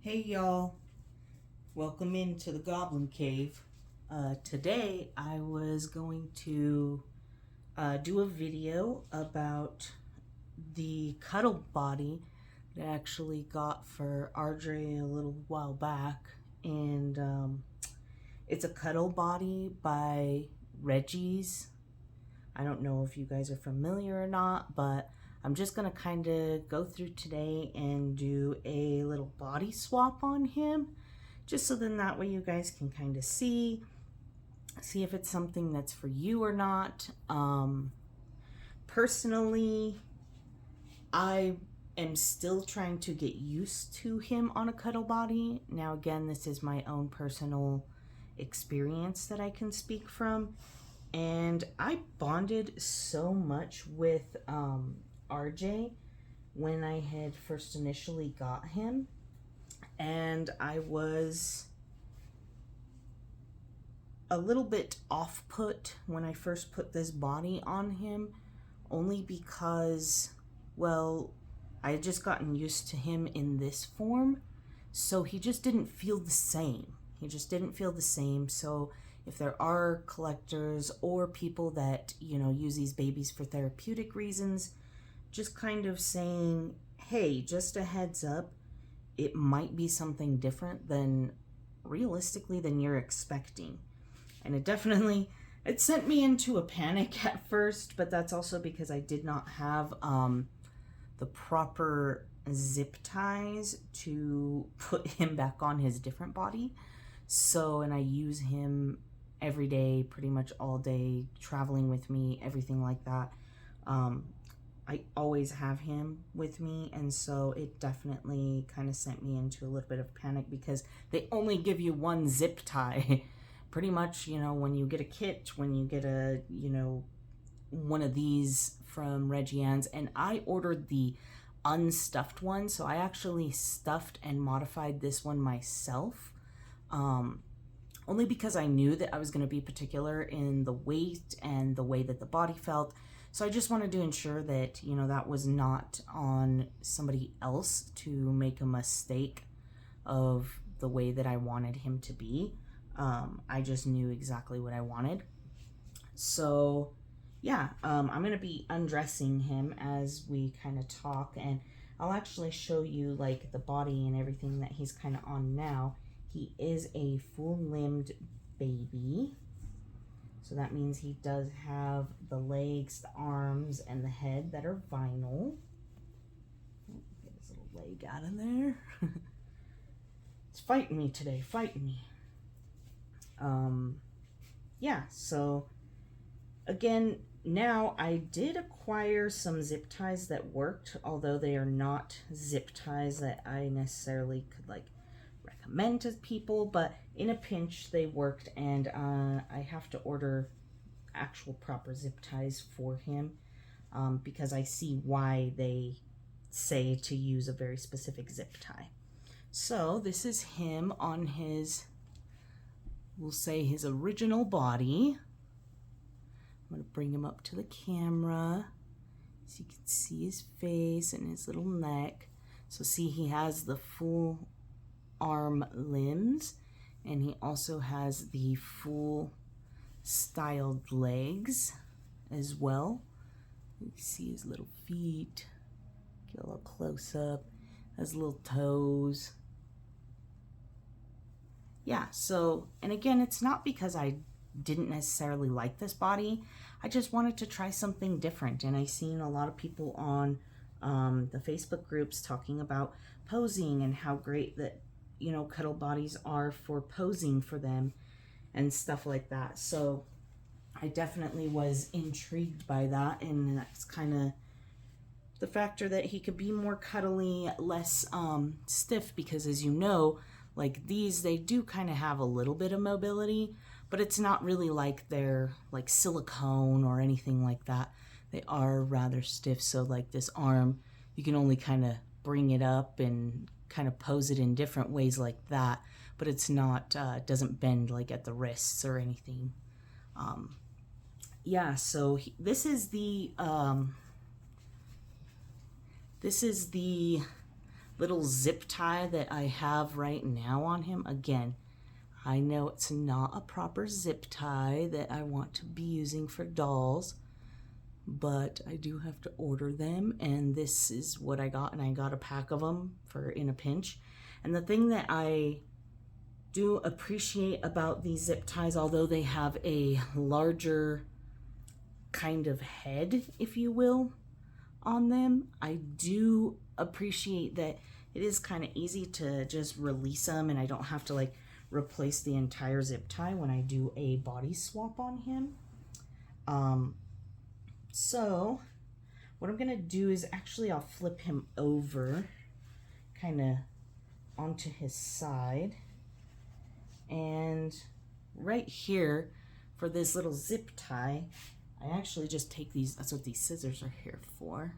Hey y'all, welcome into the Goblin Cave. Today I was going to do a video about the cuddle body that I actually got for RJ a little while back, and it's a cuddle body by Reggie's. I don't know if you guys are familiar or not, but I'm just gonna kind of go through today and do a little body swap on him, just so then that way you guys can kind of see if it's something that's for you or not. Personally, I am still trying to get used to him on a cuddle body. Now again, this is my own personal experience that I can speak from. And I bonded so much with RJ when I had first initially got him. And I was a little bit off-put when I first put this body on him, only because, well, I had just gotten used to him in this form, so he just didn't feel the same. So if there are collectors or people that, use these babies for therapeutic reasons, just kind of saying, hey, just a heads up, it might be something different than realistically than you're expecting. And it sent me into a panic at first, but that's also because I did not have the proper zip ties to put him back on his different body. So, and I use him every day, pretty much all day, traveling with me, everything like that. I always have him with me, and so it definitely kind of sent me into a little bit of panic because they only give you one zip tie. Pretty much, when you get a kit, when you get a, one of these from Reggie, and I ordered the unstuffed one, so I actually stuffed and modified this one myself. Only because I knew that I was going to be particular in the weight and the way that the body felt. So I just wanted to ensure that, that was not on somebody else to make a mistake of the way that I wanted him to be. I just knew exactly what I wanted. So yeah, I'm going to be undressing him as we kind of talk, and I'll actually show you like the body and everything that he's kind of on now. He is a full-limbed baby, so that means he does have the legs, the arms, and the head that are vinyl. Get his little leg out of there. It's fighting me today, fighting me. Yeah, so again, now I did acquire some zip ties that worked, although they are not zip ties that I necessarily could recommend to people, but in a pinch they worked, and I have to order actual proper zip ties for him because I see why they say to use a very specific zip tie. So this is him on his, we'll say his original body. I'm going to bring him up to the camera so you can see his face and his little neck. So see, he has the full arm limbs, and he also has the full styled legs as well. You can see his little feet, get a little close up, his little toes. Yeah, so, and again, it's not because I didn't necessarily like this body. I just wanted to try something different, and I've seen a lot of people on the Facebook groups talking about posing and how great that cuddle bodies are for posing for them and stuff like that. So I definitely was intrigued by that, and that's kind of the factor that he could be more cuddly, less stiff, because as you know, like these, they do kind of have a little bit of mobility, but it's not really like they're like silicone or anything like that. They are rather stiff, so like this arm, you can only kind of bring it up and kind of pose it in different ways like that, but it's not doesn't bend like at the wrists or anything. Yeah, so this is the little zip tie that I have right now on him. Again, I know it's not a proper zip tie that I want to be using for dolls, but I do have to order them, and this is what I got, and I got a pack of them for in a pinch. And the thing that I do appreciate about these zip ties, although they have a larger kind of head, if you will, on them, I do appreciate that it is kind of easy to just release them, and I don't have to like replace the entire zip tie when I do a body swap on him. So what I'm gonna do is actually I'll flip him over kind of onto his side, and right here for this little zip tie, I actually just take these, that's what these scissors are here for.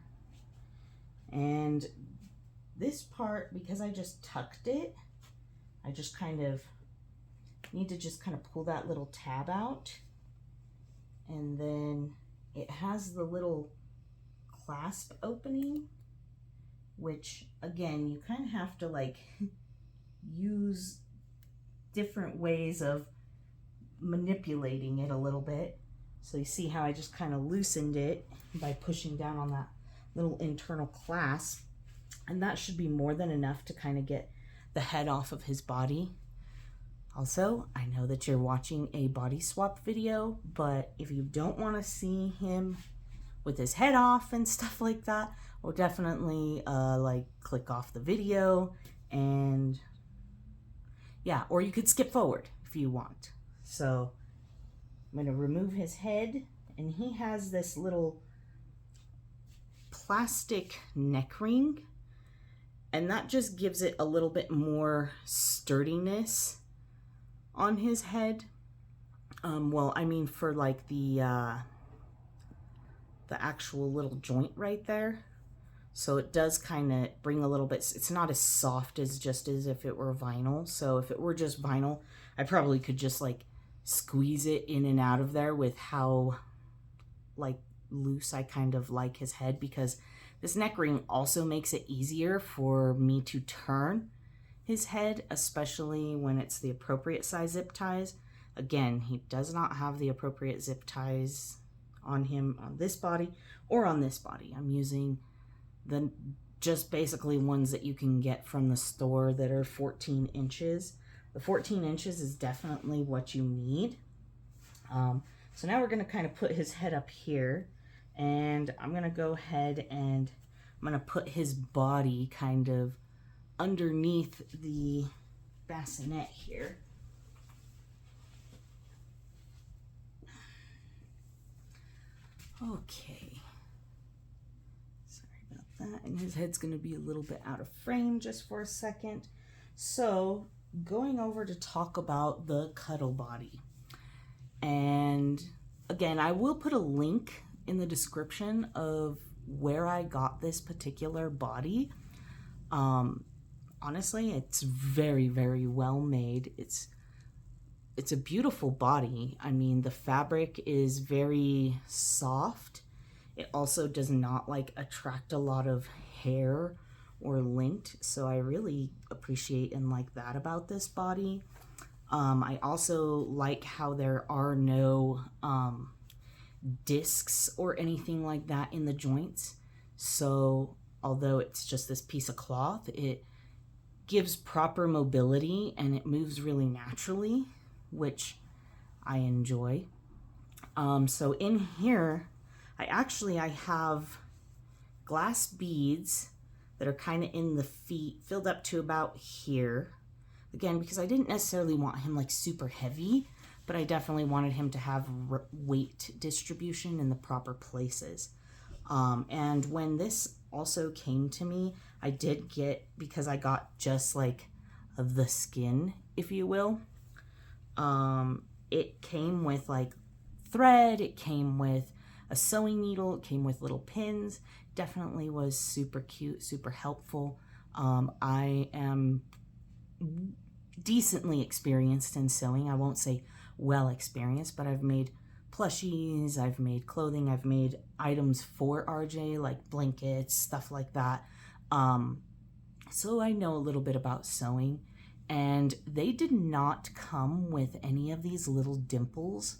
And this part, because I just tucked it, I just kind of need to just kind of pull that little tab out, and then it has the little clasp opening, which again, you kind of have to like use different ways of manipulating it a little bit. So you see how I just kind of loosened it by pushing down on that little internal clasp, and that should be more than enough to kind of get the head off of his body. Also, I know that you're watching a body swap video, but if you don't want to see him with his head off and stuff like that, we'll definitely like click off the video, and yeah, or you could skip forward if you want. So I'm going to remove his head, and he has this little plastic neck ring, and that just gives it a little bit more sturdiness on his head. Well, I mean for like the actual little joint right there. So it does kind of bring a little bit, it's not as soft as just as if it were vinyl. So if it were just vinyl, I probably could just like squeeze it in and out of there with how like loose I kind of like his head, because this neck ring also makes it easier for me to turn his head, especially when it's the appropriate size zip ties. Again, he does not have the appropriate zip ties on him on this body or on this body. I'm using the just basically ones that you can get from the store that are 14 inches. The 14 inches is definitely what you need. So now we're going to kind of put his head up here, and I'm going to go ahead and I'm going to put his body kind of underneath the bassinet here. Okay. Sorry about that. And his head's going to be a little bit out of frame just for a second. So going over to talk about the cuddle body. And again, I will put a link in the description of where I got this particular body. Honestly, it's very, very well made. It's a beautiful body. I mean, the fabric is very soft. It also does not like attract a lot of hair or lint. So I really appreciate and like that about this body. I also like how there are no discs or anything like that in the joints. So although it's just this piece of cloth, it gives proper mobility and it moves really naturally, which I enjoy. So in here, I have glass beads that are kind of in the feet, filled up to about here. Again, because I didn't necessarily want him like super heavy, but I definitely wanted him to have weight distribution in the proper places. And when this also came to me, I did get, because I got just like the skin, if you will. It came with like thread, it came with a sewing needle, it came with little pins. Definitely was super cute, super helpful. I am decently experienced in sewing. I won't say well experienced, but I've made plushies, I've made clothing, I've made items for RJ like blankets, stuff like that. So I know a little bit about sewing, and they did not come with any of these little dimples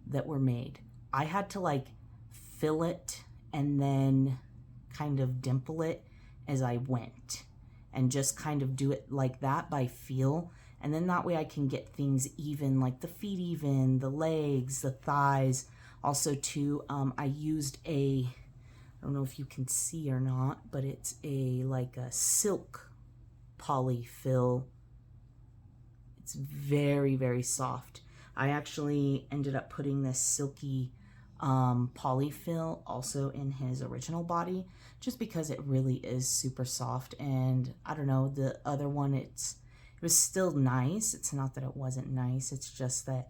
that were made. I had to like fill it and then kind of dimple it as I went, and just kind of do it like that by feel. And then that way I can get things even, like the feet even, the legs, the thighs. Also too, I used I don't know if you can see or not, but it's like a silk polyfill. It's very, very soft. I actually ended up putting this silky polyfill also in his original body, just because it really is super soft. And I don't know, the other one, it was still nice. It's not that it wasn't nice, it's just that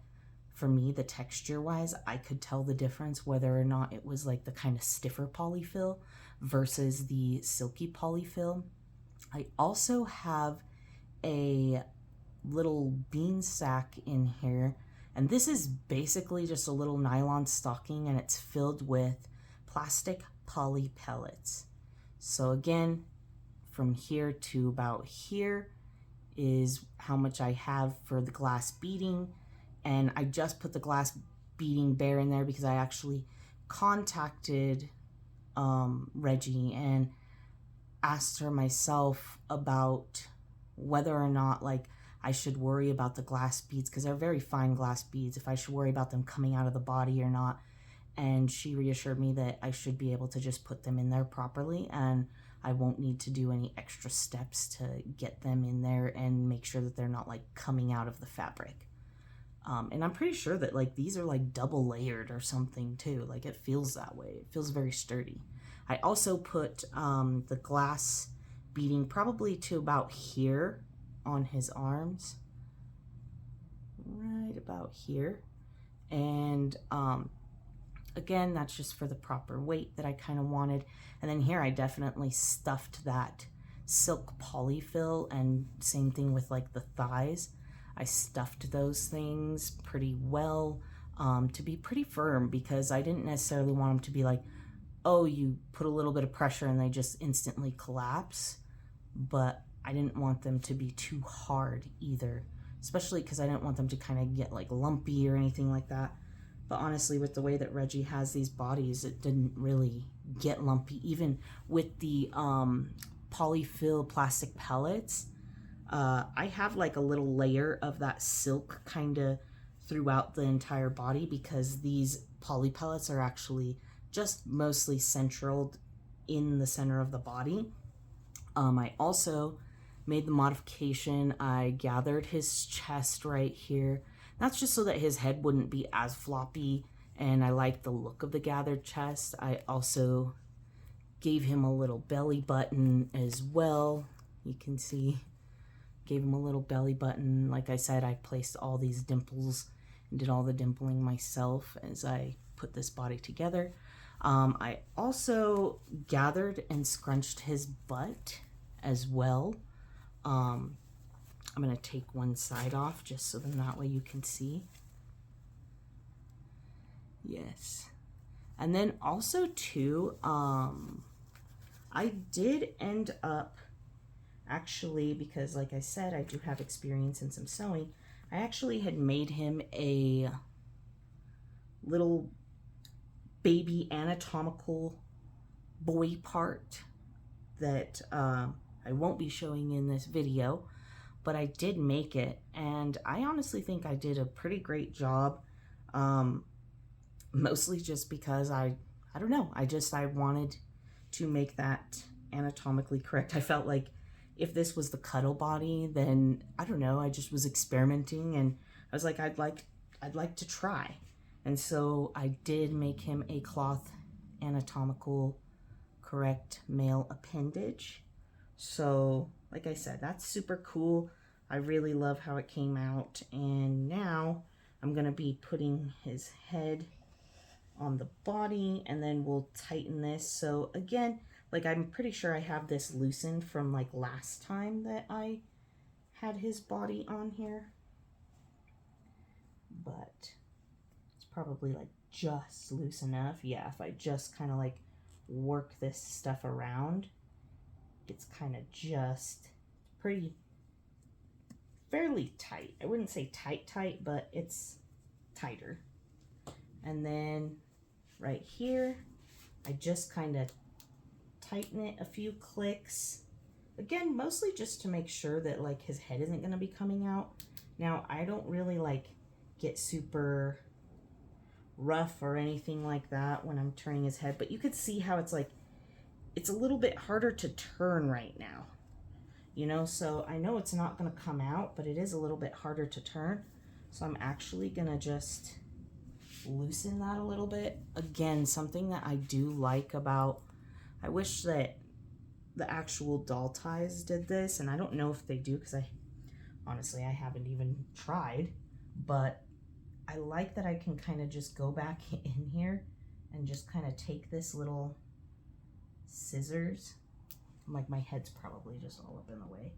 for me, the texture wise, I could tell the difference whether or not it was like the kind of stiffer polyfill versus the silky polyfill. I also have a little bean sack in here, and this is basically just a little nylon stocking, and it's filled with plastic poly pellets. So again, from here to about here is how much I have for the glass beading. And I just put the glass beading bear in there because I actually contacted Reggie and asked her myself about whether or not like I should worry about the glass beads, because they're very fine glass beads, if I should worry about them coming out of the body or not. And she reassured me that I should be able to just put them in there properly, and I won't need to do any extra steps to get them in there and make sure that they're not like coming out of the fabric. And I'm pretty sure that like these are like double layered or something too. Like it feels that way. It feels very sturdy. I also put the glass beading probably to about here on his arms. Right about here. And again, that's just for the proper weight that I kind of wanted. And then here I definitely stuffed that silk polyfill, and same thing with like the thighs. I stuffed those things pretty well to be pretty firm, because I didn't necessarily want them to be like, oh, you put a little bit of pressure and they just instantly collapse. But I didn't want them to be too hard either, especially because I didn't want them to kind of get like lumpy or anything like that. But honestly, with the way that Reggie has these bodies, it didn't really get lumpy. Even with the polyfill plastic pellets, I have like a little layer of that silk kind of throughout the entire body, because these poly pellets are actually just mostly centraled in the center of the body. I also made the modification. I gathered his chest right here. That's just so that his head wouldn't be as floppy, and I like the look of the gathered chest. I also gave him a little belly button as well. You can see, gave him a little belly button. Like I said, I placed all these dimples and did all the dimpling myself as I put this body together. I also gathered and scrunched his butt as well. I'm going to take one side off just so then that way you can see. Yes. And then also too, I did end up actually, because like I said, I do have experience in some sewing, I actually had made him a little baby anatomical boy part that I won't be showing in this video, but I did make it, and I honestly think I did a pretty great job, mostly just because I don't know, I wanted to make that anatomically correct. I felt like if this was the cuddle body, then I don't know, I just was experimenting, and I was like, I'd like to try. And so I did make him a cloth anatomical correct male appendage. So like I said, that's super cool. I really love how it came out. And now I'm gonna be putting his head on the body, and then we'll tighten this. So again, like I'm pretty sure I have this loosened from like last time that I had his body on here, but it's probably like just loose enough. Yeah, if I just kind of like work this stuff around, it's kind of just pretty, fairly tight. I wouldn't say tight, but it's tighter. And then right here, I just kind of tighten it a few clicks. Again, mostly just to make sure that like his head isn't going to be coming out. Now, I don't really like get super rough or anything like that when I'm turning his head, but you could see how it's like, it's a little bit harder to turn right now, you know, so I know it's not going to come out, but it is a little bit harder to turn. So I'm actually going to just loosen that a little bit. Again, something that I do like about, I wish that the actual doll ties did this, and I don't know if they do because honestly, I haven't even tried, but I like that I can kind of just go back in here and just kind of take this little scissors. Like my head's probably just all up in the way,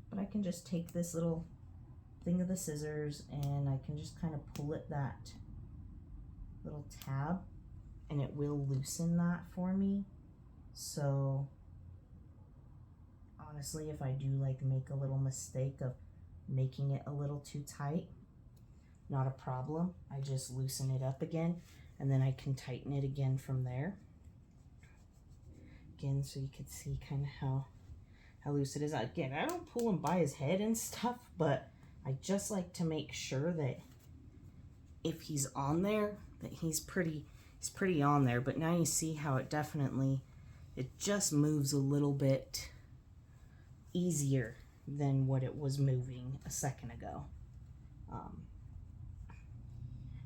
but I can just take this little thing of the scissors and I can just kind of pull it that little tab and it will loosen that for me. So honestly, if I do like make a little mistake of making it a little too tight, not a problem. I just loosen it up again and then I can tighten it again from there. Again, so you can see kind of how loose it is. Again, I don't pull him by his head and stuff, but I just like to make sure that if he's on there, that he's pretty on there. But now you see how it definitely, it just moves a little bit easier than what it was moving a second ago.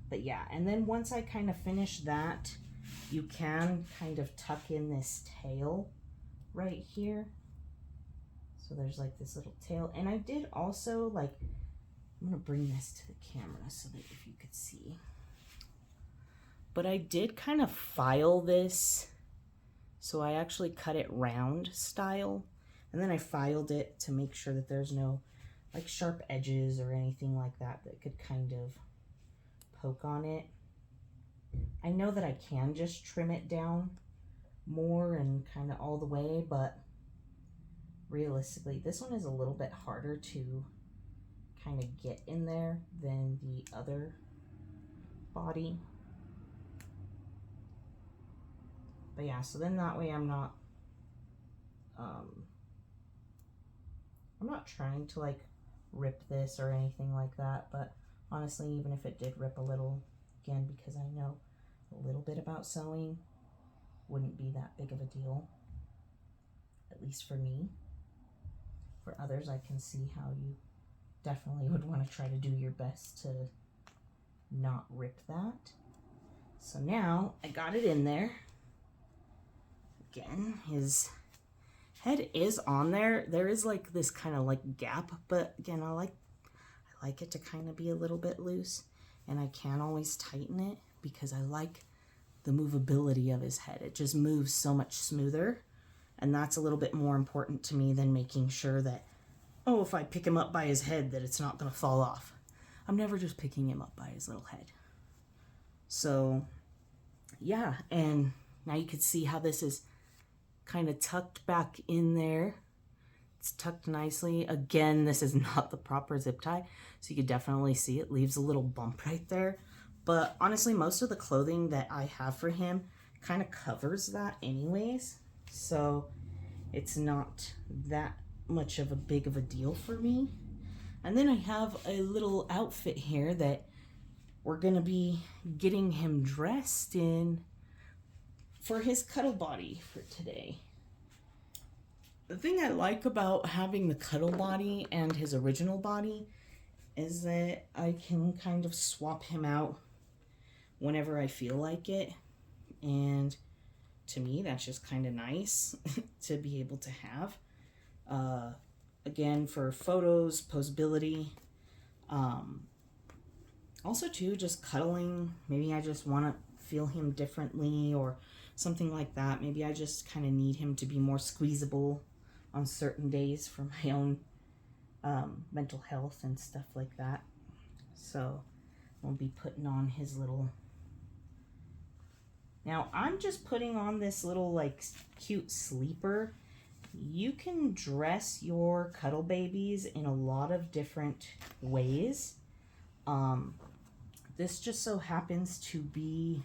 But yeah, and then once I kind of finish that, you can kind of tuck in this tail right here. So there's like this little tail. And I did also like, I'm gonna bring this to the camera so that if you could see. But I did kind of file this. So I actually cut it round style. And then I filed it to make sure that there's no like sharp edges or anything like that that could kind of poke on it. I know that I can just trim it down more and kind of all the way, but realistically, this one is a little bit harder to kind of get in there than the other body. But yeah, so then that way I'm not trying to like rip this or anything like that, but honestly, even if it did rip a little, again, because I know a little bit about sewing, wouldn't be that big of a deal, at least for me. For others, I can see how you definitely would want to try to do your best to not rip that. So now I got it in there. Again, his head is on there. There is like this kind of like gap, but again, I like it to kind of be a little bit loose, and I can always tighten it because I like the movability of his head. It just moves so much smoother, and that's a little bit more important to me than making sure that, oh, if I pick him up by his head, that it's not going to fall off. I'm never just picking him up by his little head. So yeah, and now you can see how this is kind of tucked back in there. It's tucked nicely. Again, this is not the proper zip tie, so you could definitely see it leaves a little bump right there. But honestly, most of the clothing that I have for him kind of covers that anyways, so it's not that much of a big of a deal for me. And then I have a little outfit here that we're gonna be getting him dressed in for his cuddle body for today. The thing I like about having the cuddle body and his original body is that I can kind of swap him out whenever I feel like it. And to me, that's just kind of nice to be able to have. Again, for photos, posability. Also too, just cuddling. Maybe I just want to feel him differently or something like that. Maybe I just kind of need him to be more squeezable on certain days for my own mental health and stuff like that. So I'll be putting on his little... Now I'm just putting on this little like cute sleeper. you can dress your cuddle babies in a lot of different ways. This just so happens to be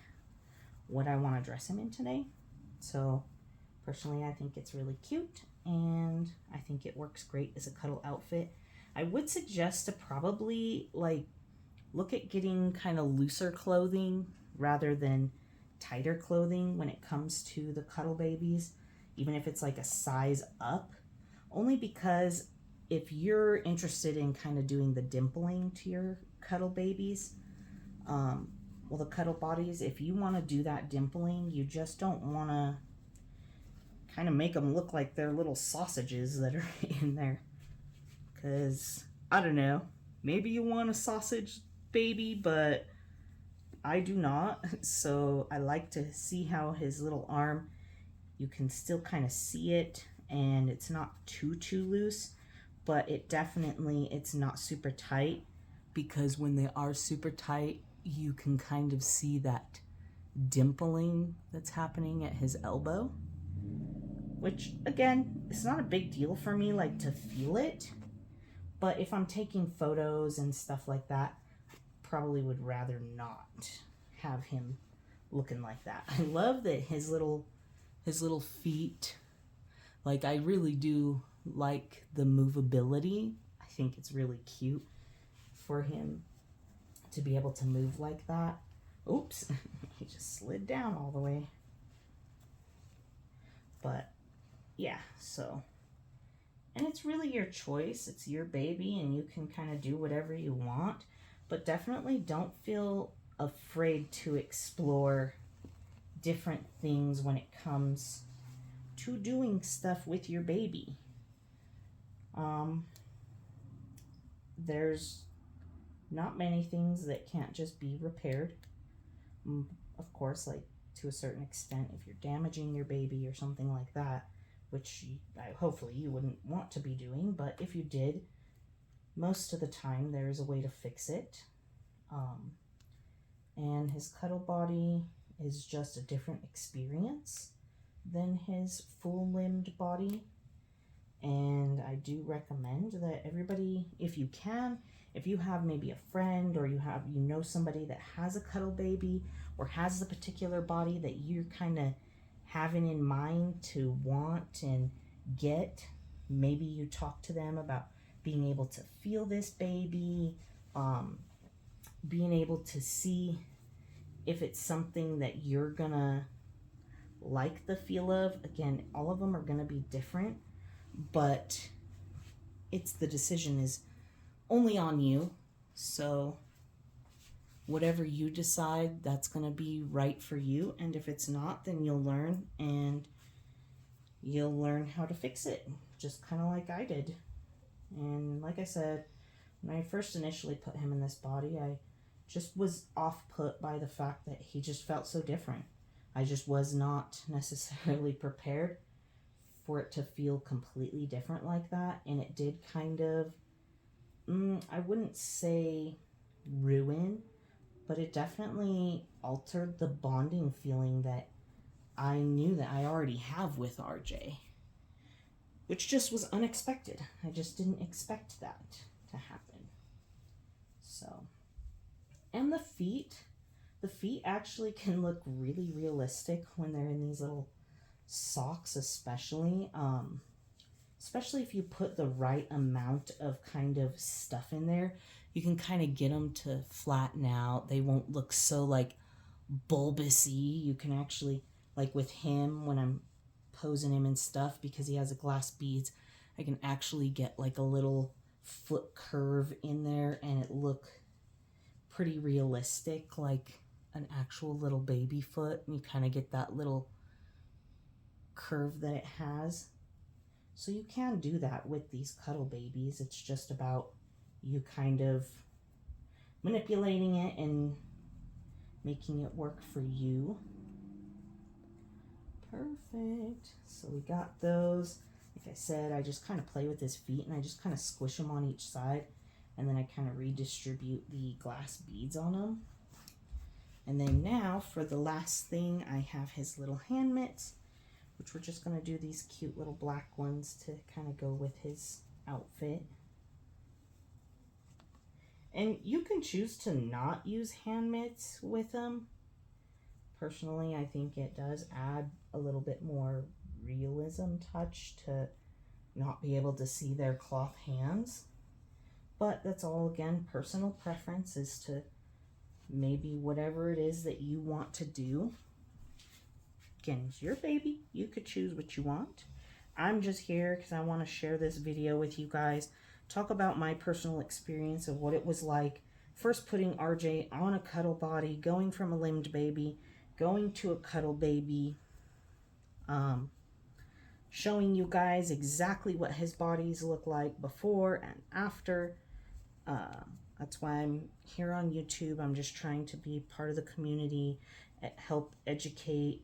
what I want to dress him in today. So personally, I think it's really cute, and I think it works great as a cuddle outfit. I would suggest to probably like look at getting kind of looser clothing rather than tighter clothing when it comes to the cuddle babies, even if it's like a size up, only because if you're interested in kind of doing the dimpling to your cuddle babies, well, the cuddle bodies, if you want to do that dimpling, you just don't want to kind of make them look like they're little sausages that are in there. Because, I don't know, maybe you want a sausage baby, but I do not. So I like to see how his little arm, you can still kind of see it, and it's not too loose, but it's not super tight, because when they are super tight, you can kind of see that dimpling that's happening at his elbow, which again, it's not a big deal for me like to feel it, but if I'm taking photos and stuff like that, I probably would rather not have him looking like that. I love that his little feet, like I really do like the movability. I think it's really cute for him to be able to move like that. Oops, he just slid down all the way. But yeah, so, and it's really your choice. It's your baby, and you can kind of do whatever you want, but definitely don't feel afraid to explore different things when it comes to doing stuff with your baby. There's not many things that can't just be repaired. Of course, like to a certain extent, if you're damaging your baby or something like that, which hopefully you wouldn't want to be doing, but if you did, most of the time there's a way to fix it. And his cuddle body is just a different experience than his full-limbed body. And I do recommend that everybody, if you can, if you have maybe a friend or you know somebody that has a cuddle baby or has the particular body that you're kind of having in mind to want and get, maybe you talk to them about being able to feel this baby, being able to see if it's something that you're gonna like the feel of. Again, all of them are gonna be different, but the decision is only on you. So whatever you decide, that's gonna be right for you. And if it's not, then you'll learn, and you'll learn how to fix it, just kind of like I did. And like I said, when I first initially put him in this body, I just was off-put by the fact that he just felt so different. I just was not necessarily prepared for it to feel completely different like that, and it did kind of, I wouldn't say ruin, but it definitely altered the bonding feeling that I knew that I already have with RJ, which just was unexpected. I just didn't expect that to happen. So, and the feet actually can look really realistic when they're in these little socks, especially if you put the right amount of kind of stuff in there. You can kind of get them to flatten out. They won't look so like bulbousy. You can actually, like with him, when I'm posing him and stuff, because he has a glass beads, I can actually get like a little foot curve in there and it look pretty realistic, like an actual little baby foot, and you kind of get that little curve that it has. So you can do that with these cuddle babies. It's just about you kind of manipulating it and making it work for you. Perfect. So we got those. Like I said, I just kind of play with his feet and I just kind of squish them on each side, and then I kind of redistribute the glass beads on them. And then now for the last thing, I have his little hand mitts, which we're just going to do these cute little black ones to kind of go with his outfit. And you can choose to not use hand mitts with them. Personally, I think it does add a little bit more realism touch to not be able to see their cloth hands. But that's all, again, personal preference as to maybe whatever it is that you want to do. Again, it's your baby. You could choose what you want. I'm just here because I want to share this video with you guys. Talk about my personal experience of what it was like first putting RJ on a cuddle body, going from a limbed baby, going to a cuddle baby, showing you guys exactly what his bodies look like before and after. That's why I'm here on YouTube. I'm just trying to be part of the community, help educate,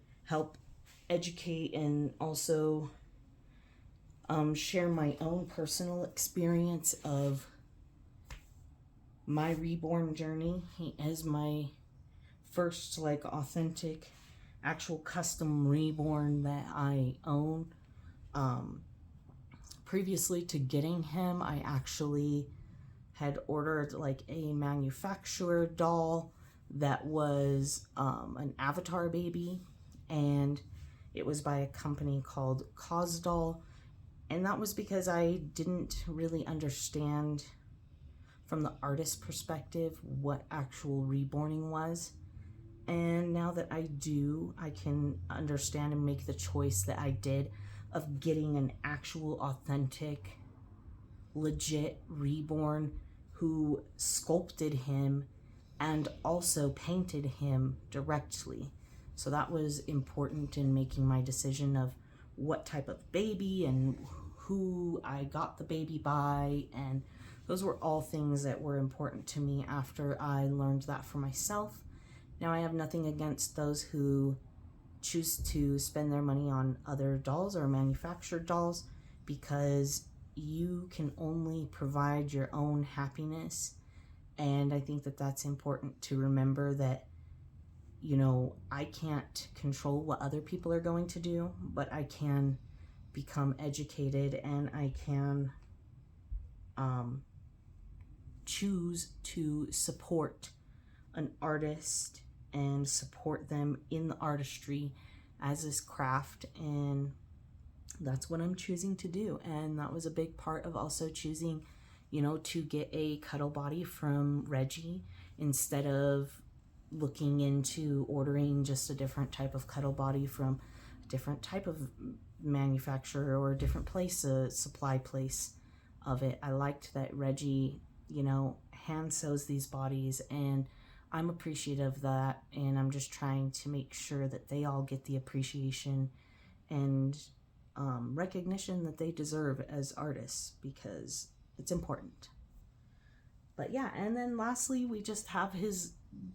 and also share my own personal experience of my reborn journey. He is my first like authentic, actual custom reborn that I own. Previously to getting him, I actually had ordered like a manufacturer doll that was an avatar baby, and it was by a company called Doll, and that was because I didn't really understand from the artist's perspective what actual reborning was. And now that I do, I can understand and make the choice that I did of getting an actual authentic, legit reborn who sculpted him and also painted him directly. So that was important in making my decision of what type of baby and who I got the baby by, and those were all things that were important to me after I learned that for myself. Now, I have nothing against those who choose to spend their money on other dolls or manufactured dolls, because you can only provide your own happiness. And I think that that's important to remember, that, you know, I can't control what other people are going to do, but I can become educated, and I can choose to support an artist and support them in the artistry as this craft. And that's what I'm choosing to do. And that was a big part of also choosing, you know, to get a cuddle body from Reggie instead of looking into ordering just a different type of cuddle body from a different type of manufacturer or a different place, a supply place of it. I liked that Reggie, you know, hand sews these bodies, and I'm appreciative of that, and I'm just trying to make sure that they all get the appreciation and recognition that they deserve as artists, because it's important. But yeah, and then lastly, we just have his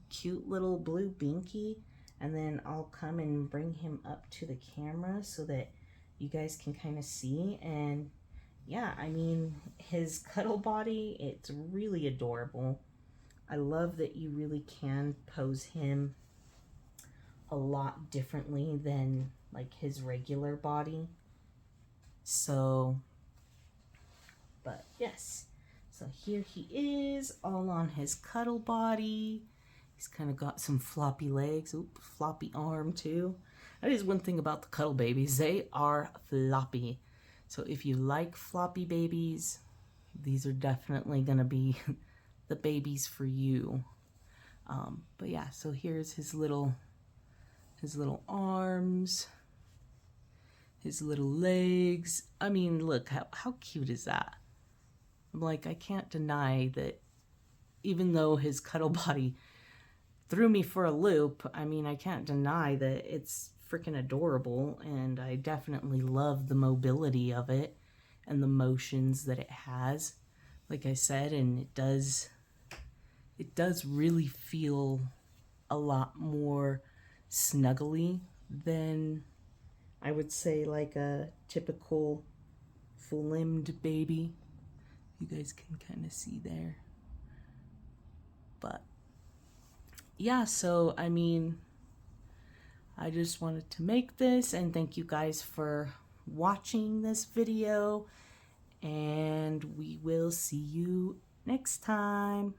cute little blue binky, and then I'll come and bring him up to the camera so that you guys can kind of see. And yeah, I mean, his cuddle body, it's really adorable. I love that you really can pose him a lot differently than like his regular body. So, but yes, so here he is, all on his cuddle body. He's kind of got some floppy legs, floppy arm too. That is one thing about the cuddle babies, they are floppy. So if you like floppy babies, these are definitely gonna be the babies for you. But yeah, so here's his little arms, his little legs. I mean, look, how cute is that? I'm like, I can't deny that even though his cuddle body threw me for a loop, I mean, I can't deny that it's freaking adorable, and I definitely love the mobility of it and the motions that it has, like I said, and it does really feel a lot more snuggly than I would say like a typical full-limbed baby. You guys can kind of see there. But yeah, so I mean, I just wanted to make this, and thank you guys for watching this video, and we will see you next time.